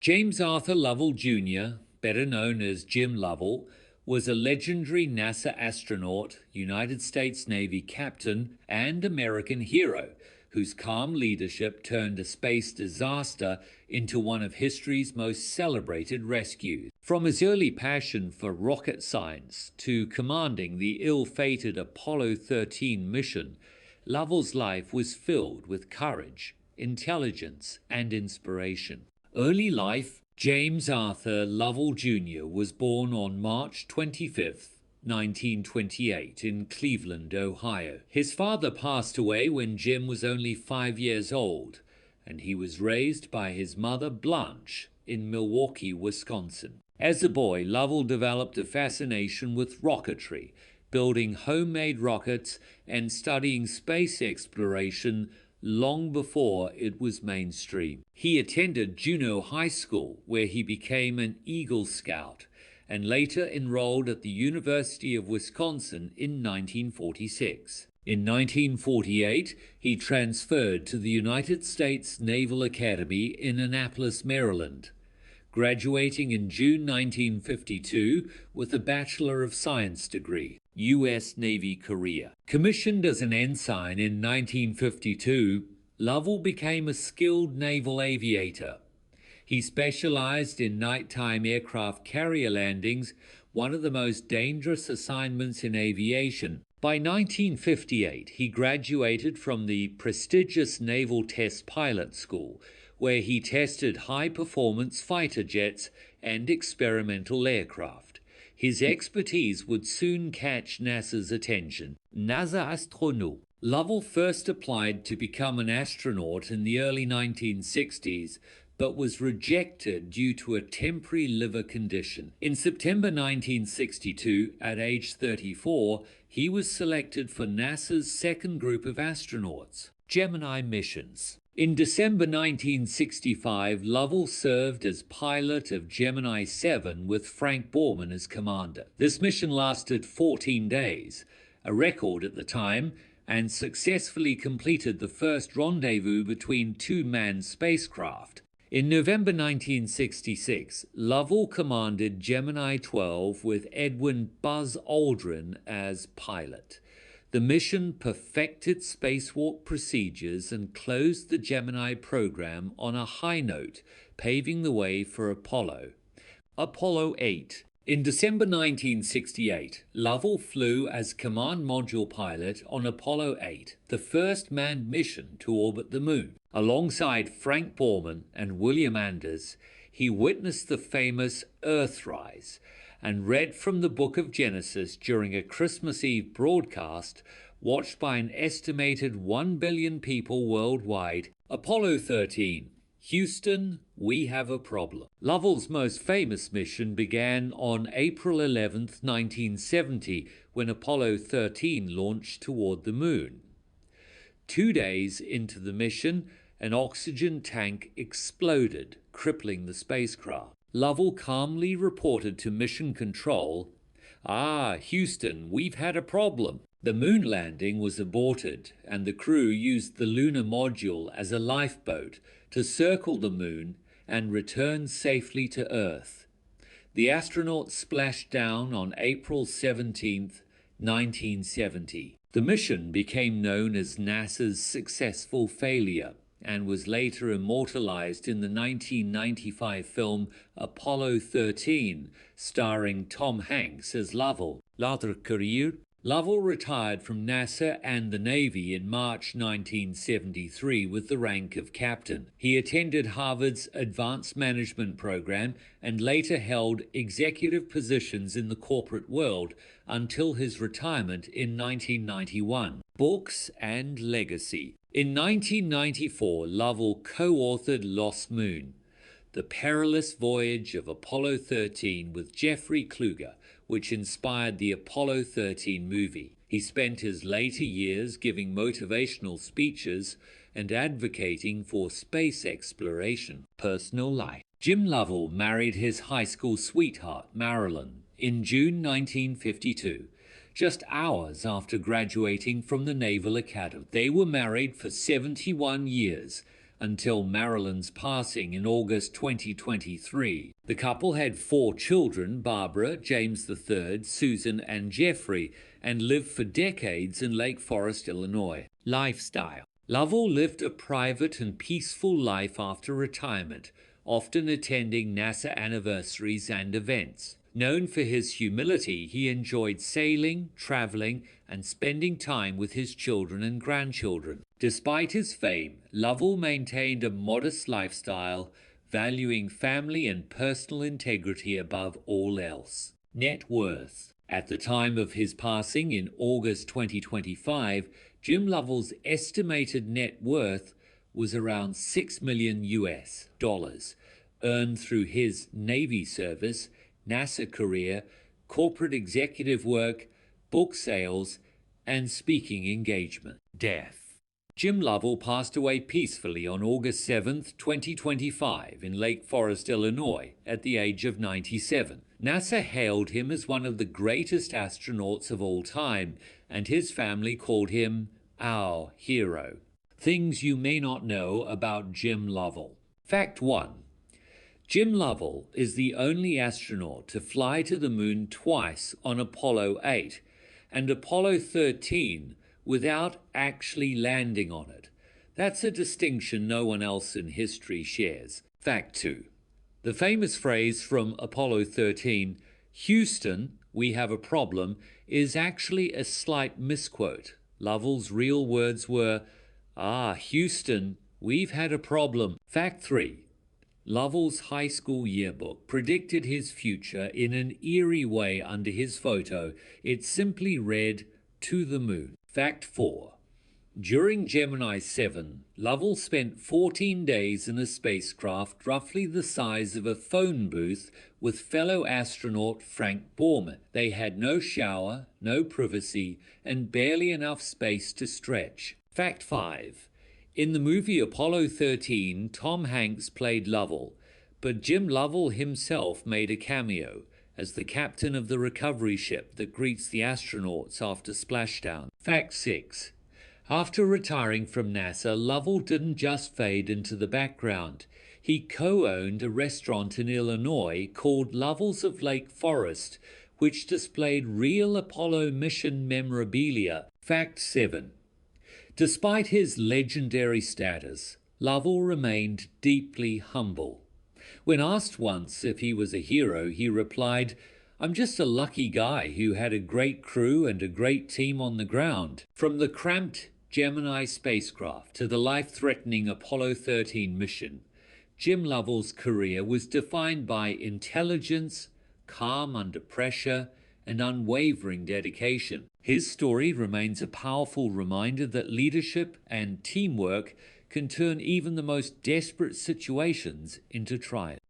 James Arthur Lovell Jr., better known as Jim Lovell, was a legendary NASA astronaut, United States Navy captain, and American hero whose calm leadership turned a space disaster into one of history's most celebrated rescues. From his early passion for rocket science to commanding the ill-fated Apollo 13 mission, Lovell's life was filled with courage, intelligence, and inspiration. Early life. James Arthur Lovell Jr. was born on March 25, 1928, in Cleveland, Ohio. His father passed away when Jim was only 5 years old, and he was raised by his mother, Blanche, in Milwaukee, Wisconsin. As a boy, Lovell developed a fascination with rocketry, building homemade rockets and studying space exploration long before it was mainstream. He attended Juneau High School, where he became an Eagle Scout, and later enrolled at the University of Wisconsin in 1946. In 1948, he transferred to the United States Naval Academy in Annapolis, Maryland, graduating in June 1952 with a Bachelor of Science degree. U.S. Navy career. Commissioned as an ensign in 1952, Lovell became a skilled naval aviator. He specialized in nighttime aircraft carrier landings, one of the most dangerous assignments in aviation. By 1958, he graduated from the prestigious Naval Test Pilot School, where he tested high-performance fighter jets and experimental aircraft. His expertise would soon catch NASA's attention. NASA astronaut. Lovell first applied to become an astronaut in the early 1960s, but was rejected due to a temporary liver condition. In September 1962, at age 34, he was selected for NASA's second group of astronauts, Gemini missions. In December 1965, Lovell served as pilot of Gemini 7 with Frank Borman as commander. This mission lasted 14 days, a record at the time, and successfully completed the first rendezvous between two manned spacecraft. In November 1966, Lovell commanded Gemini 12 with Edwin Buzz Aldrin as pilot. The mission perfected spacewalk procedures and closed the Gemini program on a high note, paving the way for Apollo. Apollo 8. In December 1968, Lovell flew as command module pilot on Apollo 8, the first manned mission to orbit the moon. Alongside Frank Borman and William Anders, he witnessed the famous Earthrise and read from the book of Genesis during a Christmas Eve broadcast watched by an estimated 1 billion people worldwide. Apollo 13. Houston, we have a problem. Lovell's most famous mission began on April 11, 1970, when Apollo 13 launched toward the moon. 2 days into the mission, an oxygen tank exploded, crippling the spacecraft. Lovell calmly reported to Mission Control, Houston, we've had a problem." The moon landing was aborted, and the crew used the lunar module as a lifeboat to circle the moon and return safely to Earth. The astronauts splashed down on April 17, 1970. The mission became known as NASA's successful failure, and was later immortalized in the 1995 film Apollo 13, starring Tom Hanks as Lovell. Later career. Lovell retired from NASA and the Navy in March 1973 with the rank of captain. He attended Harvard's Advanced Management program and later held executive positions in the corporate world until his retirement in 1991. Books and legacy. In 1994, Lovell co-authored Lost Moon, The Perilous Voyage of Apollo 13 with Jeffrey Kluger, which inspired the Apollo 13 movie. He spent his later years giving motivational speeches and advocating for space exploration. Personal life. Jim Lovell married his high school sweetheart, Marilyn, in June 1952. Just hours after graduating from the Naval Academy. They were married for 71 years until Marilyn's passing in August 2023. The couple had 4 children, Barbara, James III, Susan, and Jeffrey, and lived for decades in Lake Forest, Illinois. Lifestyle. Lovell lived a private and peaceful life after retirement, often attending NASA anniversaries and events. Known for his humility, he enjoyed sailing, traveling, and spending time with his children and grandchildren. Despite his fame, Lovell maintained a modest lifestyle, valuing family and personal integrity above all else. Net worth. At the time of his passing in August 2025, Jim Lovell's estimated net worth was around $6 million US, earned through his Navy service, NASA career, corporate executive work, book sales, and speaking engagement. Death. Jim Lovell passed away peacefully on August 7, 2025 in Lake Forest, Illinois, at the age of 97. NASA hailed him as one of the greatest astronauts of all time, and his family called him our hero. Things you may not know about Jim Lovell. Fact 1. Jim Lovell is the only astronaut to fly to the moon twice on Apollo 8 and Apollo 13 without actually landing on it. That's a distinction no one else in history shares. Fact 2. The famous phrase from Apollo 13, "Houston, we have a problem," is actually a slight misquote. Lovell's real words were, Houston, we've had a problem." Fact 3. Lovell's high school yearbook predicted his future in an eerie way under his photo. It simply read, "To the moon." Fact 4. During Gemini 7, Lovell spent 14 days in a spacecraft roughly the size of a phone booth with fellow astronaut Frank Borman. They had no shower, no privacy, and barely enough space to stretch. Fact 5. In the movie Apollo 13, Tom Hanks played Lovell, but Jim Lovell himself made a cameo as the captain of the recovery ship that greets the astronauts after splashdown. Fact 6. After retiring from NASA, Lovell didn't just fade into the background. He co-owned a restaurant in Illinois called Lovell's of Lake Forest, which displayed real Apollo mission memorabilia. Fact 7. Despite his legendary status, Lovell remained deeply humble. When asked once if he was a hero, he replied, "I'm just a lucky guy who had a great crew and a great team on the ground." From the cramped Gemini spacecraft to the life-threatening Apollo 13 mission, Jim Lovell's career was defined by intelligence, calm under pressure, and unwavering dedication. His story remains a powerful reminder that leadership and teamwork can turn even the most desperate situations into triumph.